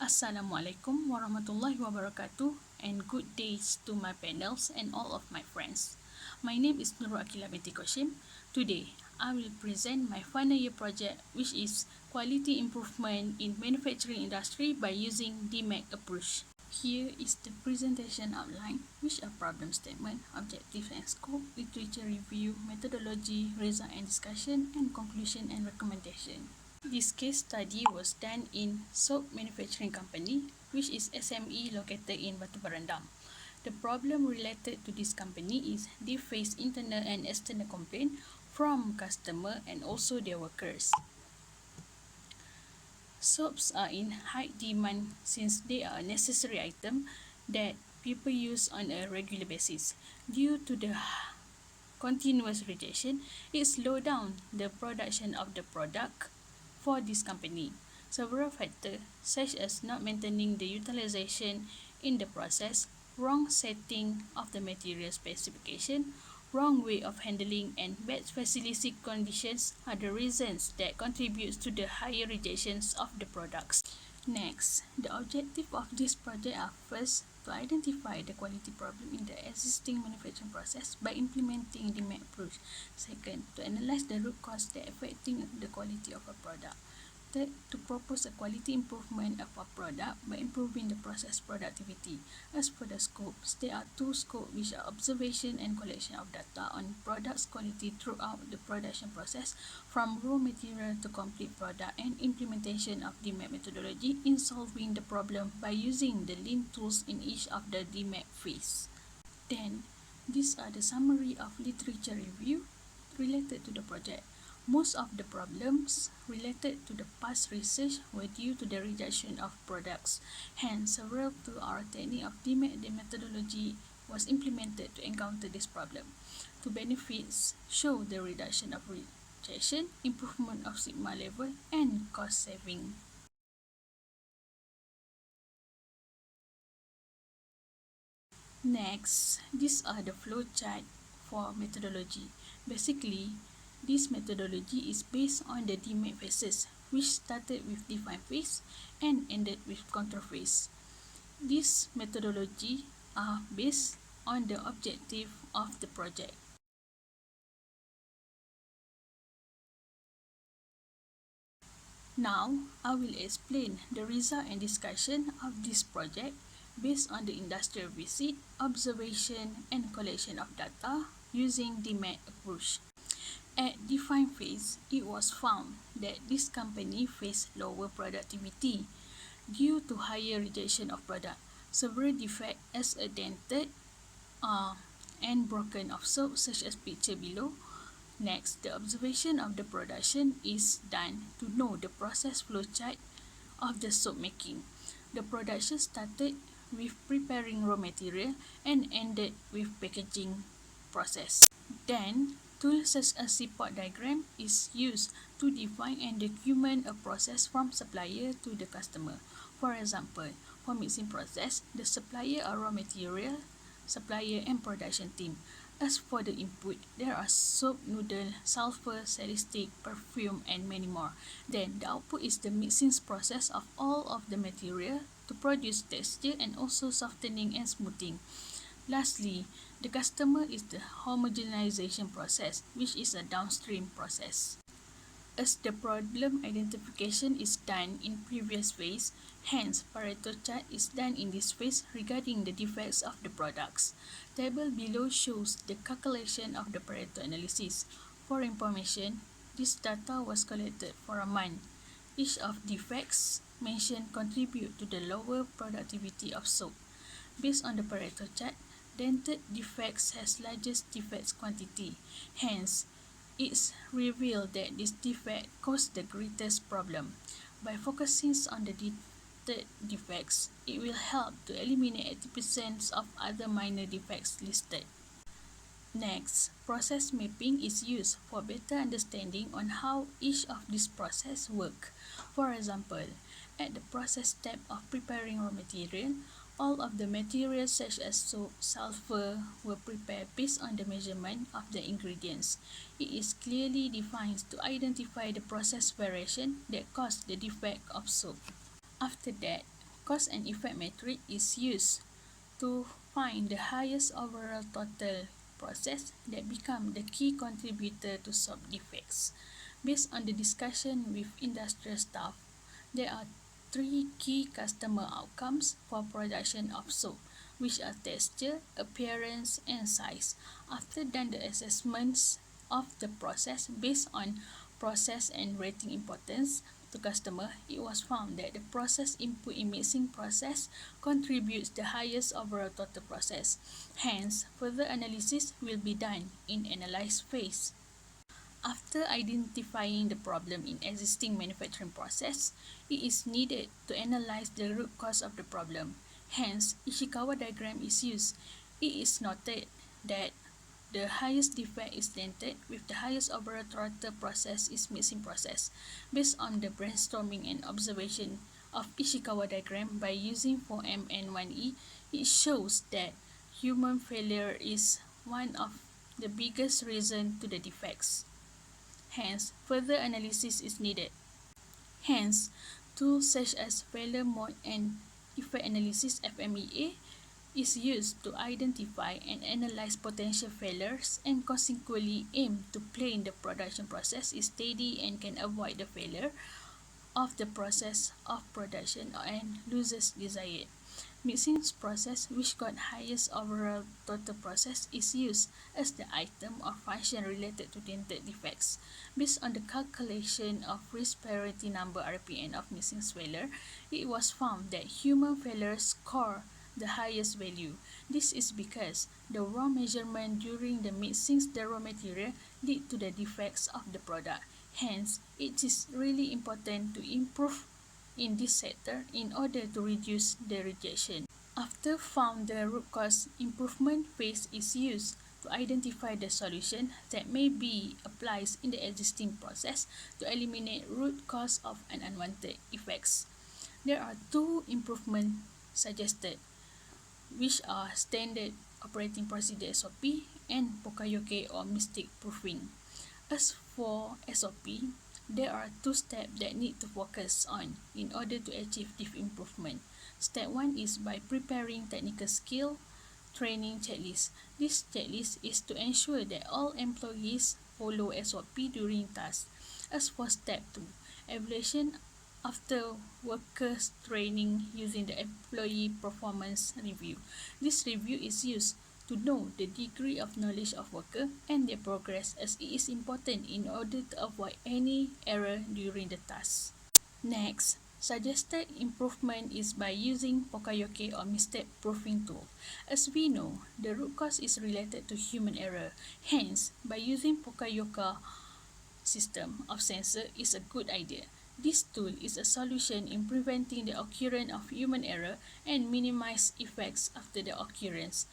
Assalamualaikum warahmatullahi wabarakatuh and good days to my panels and all of my friends. My name is Nurul Aqilah binti Koshim. Today, I will present my final year project which is quality improvement in manufacturing industry by using DMAIC approach. Here is the presentation outline, which are problem statement, objective and scope, literature review, methodology, result and discussion, and conclusion and recommendation. This case study was done in soap manufacturing company, which is SME located in Batu Berendam. The problem related to this company is they face internal and external complaint from customer and also their workers. Soaps are in high demand since they are a necessary item that people use on a regular basis. Due to the continuous rejection, it slowed down the production of the product for this company. Several factors such as not maintaining the utilization in the process, wrong setting of the material specification, wrong way of handling and bad facility conditions are the reasons that contributes to the higher rejections of the products. Next, the objective of this project are first, to identify the quality problem in the existing manufacturing process by implementing the DMAIC approach. Second, to analyze the root cause that affecting the quality of a product. Third, to propose a quality improvement of a product by improving the process productivity. As for the scopes, there are two scopes which are observation and collection of data on products quality throughout the production process from raw material to complete product and implementation of DMAIC methodology in solving the problem by using the lean tools in each of the DMAIC phase. Then, these are the summary of literature review related to the project. Most of the problems related to the past research were due to the rejection of products. Hence, several to our technique of DMAIC methodology was implemented to encounter this problem. To benefits show the reduction of rejection, improvement of sigma level, and cost saving. Next, these are the flow chart for methodology. Basically, this methodology is based on the DMAIC phases, which started with define phase and ended with control phase. This methodology are based on the objective of the project. Now, I will explain the result and discussion of this project based on the industrial visit, observation, and collection of data using DMAIC approach. At define phase, it was found that this company faced lower productivity due to higher rejection of product. Several defects as a dented and broken of soap such as picture below. Next, the observation of the production is done to know the process flow chart of the soap making. The production started with preparing raw material and ended with packaging process. Then, tools such as support diagram is used to define and document a process from supplier to the customer. For example, for mixing process, the supplier are raw material, supplier and production team. As for the input, there are soap, noodle, sulfur, salicylic, perfume, and many more. Then, the output is the mixing process of all of the material to produce texture and also softening and smoothing. Lastly, the customer is the homogenization process, which is a downstream process. As the problem identification is done in previous phase, hence Pareto chart is done in this phase regarding the defects of the products. Table below shows the calculation of the Pareto analysis. For information, this data was collected for a month. Each of defects mentioned contribute to the lower productivity of soap. Based on the Pareto chart, dented defects has largest defects quantity. Hence, it's revealed that this defect caused the greatest problem. By focusing on the dented defects, it will help to eliminate 80% of other minor defects listed. Next, process mapping is used for better understanding on how each of these processes work. For example, at the process step of preparing raw material, all of the materials such as soap, sulfur were prepared based on the measurement of the ingredients. It is clearly defined to identify the process variation that caused the defect of soap. After that, Cause and effect matrix is used to find the highest overall total process that become the key contributor to soap defects. Based on the discussion with industrial staff, there are three key customer outcomes for production of soap, which are texture, appearance, and size. After done the assessments of the process based on process and rating importance to customer, it was found that the process input in mixing process contributes the highest overall total process. Hence, further analysis will be done in analyze phase. After identifying the problem in existing manufacturing process, it is needed to analyze the root cause of the problem. Hence, Ishikawa diagram is used. It is noted that the highest defect is dented with the highest overall total process is mixing process. Based on the brainstorming and observation of Ishikawa diagram by using 4M and 1E, it shows that human failure is one of the biggest reason to the defects. Hence, further analysis is needed. Hence, tools such as failure mode and effect analysis (FMEA) is used to identify and analyze potential failures and consequently aim to plan the production process is steady and can avoid the failure of the process of production and losses desired. Mixing process, which got highest overall total process, is used as the item or function related to dented defects. Based on the calculation of risk priority number RPN of mixing failure, it was found that human failures score the highest value. This is because the raw measurement during the mixing the raw material lead to the defects of the product. Hence, it is really important to improve in this sector in order to reduce the rejection. After found the root cause, improvement phase is used to identify the solution that may be applied in the existing process to eliminate root cause of an unwanted effects. There are two improvements suggested, which are standard operating procedure SOP and Pokayoke or mistake proofing. As for SOP, there are two steps that need to focus on in order to achieve this improvement. Step 1 is by preparing technical skill training checklist. This checklist is to ensure that all employees follow SOP during tasks. As for step 2, evaluation after workers training using the employee performance review. This review is used to know the degree of knowledge of worker and their progress, as it is important in order to avoid any error during the task. Next, suggested improvement is by using Pokayoke or mistake proofing tool. As we know, the root cause is related to human error. Hence, by using Pokayoke system of sensor is a good idea. This tool is a solution in preventing the occurrence of human error and minimize effects after the occurrence.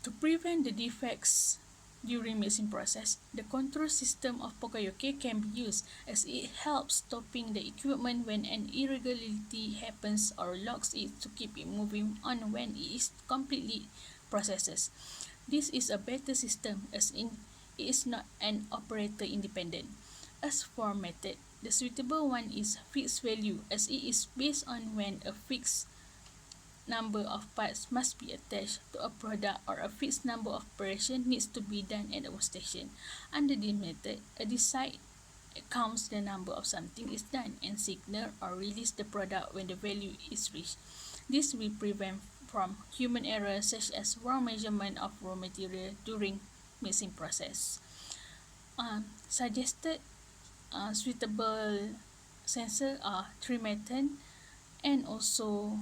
To prevent the defects during mixing process, the control system of Pokayoke can be used as it helps stopping the equipment when an irregularity happens or locks it to keep it moving on when it is completely processed. This is a better system as it is not an operator independent. As for method, the suitable one is fixed value as it is based on when a fixed number of parts must be attached to a product or a fixed number of operations needs to be done at a workstation. Under this method, a decide counts the number of something is done and signal or release the product when the value is reached. This will prevent from human errors such as wrong measurement of raw material during mixing process. Suggested suitable sensor are trimetan and also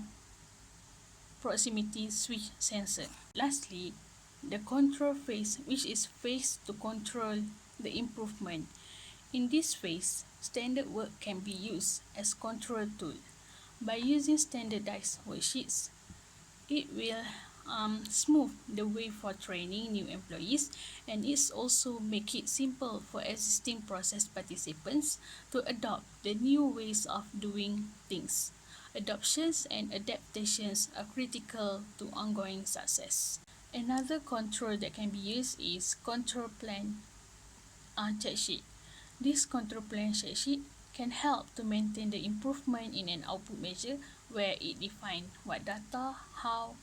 proximity switch sensor. Lastly, the control phase, which is phase to control the improvement. In this phase, standard work can be used as control tool. By using standardized worksheets, it will smooth the way for training new employees, and it's also make it simple for existing process participants to adopt the new ways of doing things. Adoptions and adaptations are critical to ongoing success. Another control that can be used is control plan check sheet. This control plan check sheet can help to maintain the improvement in an output measure where it defines what data, how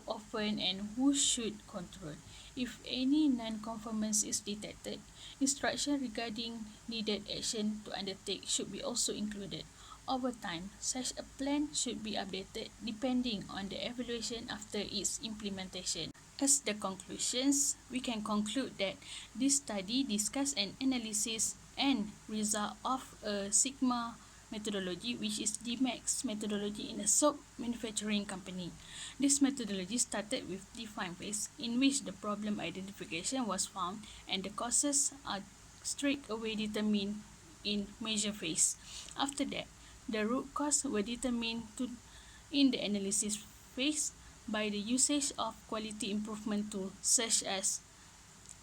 often and who should control. If any non-conformance is detected, instruction regarding needed action to undertake should be also included. Over time, such a plan should be updated depending on the evaluation after its implementation. As the conclusions, we can conclude that this study discussed an analysis and result of a Sigma methodology, which is DMAIC methodology in a soap manufacturing company. This methodology started with define phase, in which the problem identification was found and the causes are straight away determined in measure phase. After that, the root cause were determined in the analysis phase by the usage of quality improvement tools such as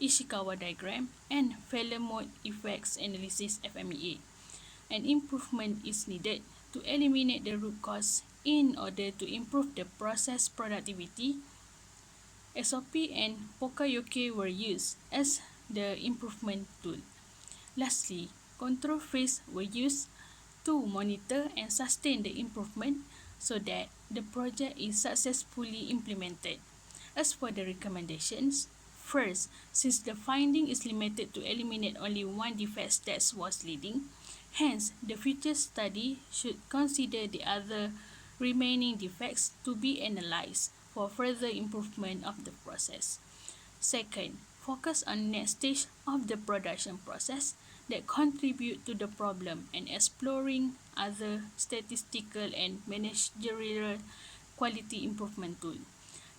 Ishikawa diagram and failure mode effects analysis FMEA. An improvement is needed to eliminate the root cause in order to improve the process productivity. SOP and Pokayoke were used as the improvement tool. Lastly, control phase were used to monitor and sustain the improvement so that the project is successfully implemented. As for the recommendations, first, since the finding is limited to eliminate only one defect that was leading, hence the future study should consider the other remaining defects to be analysed for further improvement of the process. Second, focus on next stage of the production process that contribute to the problem and exploring other statistical and managerial quality improvement tool.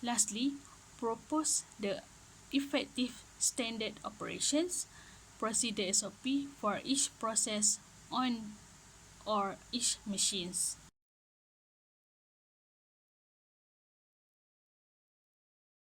Lastly, propose the effective standard operations procedure SOP for each process on or each machines.